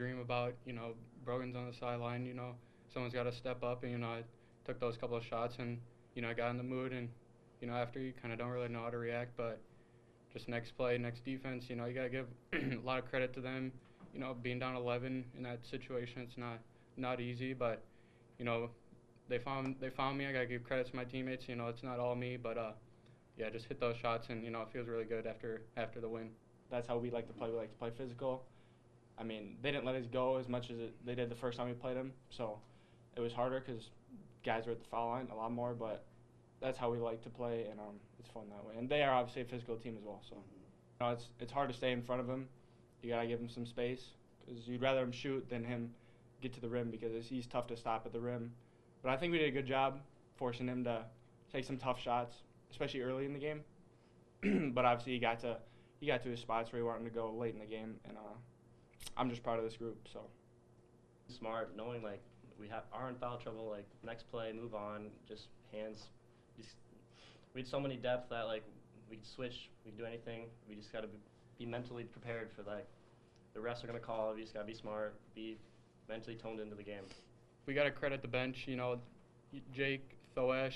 dream about. Brogan's on the sideline. Someone's got to step up, and I took those couple of shots, and I got in the mood, and after you kind of don't really know how to react, but just next play, next defense, you gotta give a lot of credit to them. Being down 11 in that situation, it's not easy, but they found me. I gotta give credit to my teammates. It's not all me, but yeah, just hit those shots, and it feels really good after the win. That's how we like to play. We like to play physical. I mean, they didn't let us go as much as they did the first time we played them, so it was harder because guys were at the foul line a lot more, but that's how we like to play, and it's fun that way. And they are obviously a physical team as well, so it's hard to stay in front of him. You gotta give him some space because you'd rather him shoot than him get to the rim because he's tough to stop at the rim. But I think we did a good job forcing him to take some tough shots, especially early in the game. But obviously he got to his spots where he wanted to go late in the game, and I'm just proud of this group. So smart, knowing like we are in foul trouble, like next play, move on, just hands. We had so many depth that like we could switch, we could do anything. We just got to be mentally prepared for like the refs are gonna call. We just gotta be smart, be mentally toned into the game. We gotta credit the bench. Jake, Thoesh,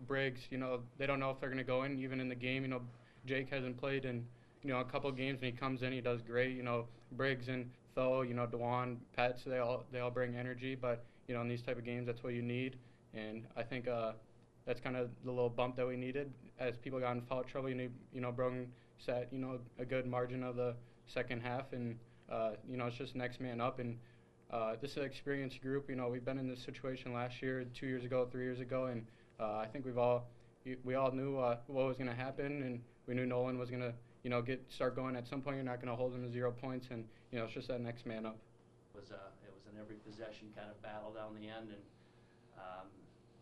Briggs. They don't know if they're gonna go in even in the game. Jake hasn't played in a couple games, and he comes in, he does great. Briggs and Tho, Dewan, Pets, they all bring energy, but in these type of games, that's what you need. And I think that's kind of the little bump that we needed as people got in foul trouble. Brogan set a good margin of the second half, and it's just next man up. And this is an experienced group. We've been in this situation last year, 2 years ago, 3 years ago, and I think we all knew what was going to happen, and we knew Nolan was going to start going at some point. You're not going to hold him to 0 points, and it's just that next man up. It was an every possession kind of battle down the end, and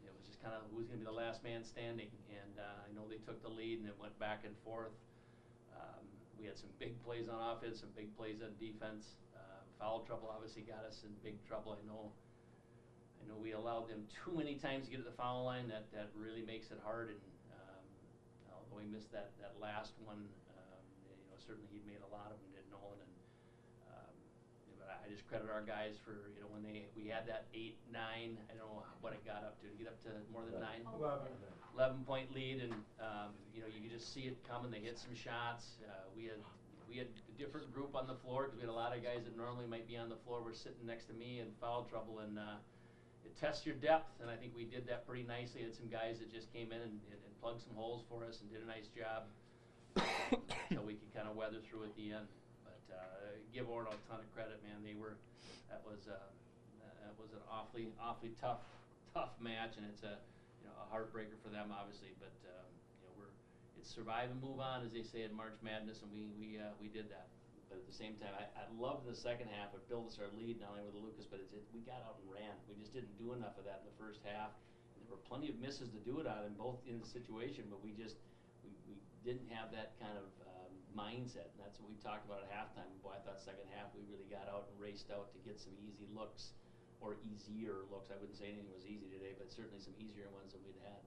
it was just kind of who's going to be the last man standing. And I know they took the lead, and it went back and forth. We had some big plays on offense, some big plays on defense. Foul trouble obviously got us in big trouble. I know we allowed them too many times to get to the foul line. That really makes it hard. And although we missed that last one, certainly he'd made a lot of them, did Nolan. And but I just credit our guys for when we had that 8-9. I don't know what it got up to get up to more than 9. 11-point lead, and you could just see it coming. They hit some shots. We had a different group on the floor because we had a lot of guys that normally might be on the floor were sitting next to me in foul trouble, and it tests your depth, and I think we did that pretty nicely. Had some guys that just came in and plugged some holes for us and did a nice job until we could kind of weather through at the end. But give Orno a ton of credit, man. That was an awfully tough match, and it's a heartbreaker for them, obviously. But it's survive and move on, as they say in March Madness, and we did that. But at the same time, I loved the second half. It built us our lead, not only with Lucas, but we got out and ran. We just didn't do enough of that in the first half. And there were plenty of misses to do it on in both in the situation, but we didn't have that kind of mindset, and that's what we talked about at halftime. Boy, I thought second half we really got out and raced out to get some easy looks, or easier looks. I wouldn't say anything was easy today, but certainly some easier ones than we'd had.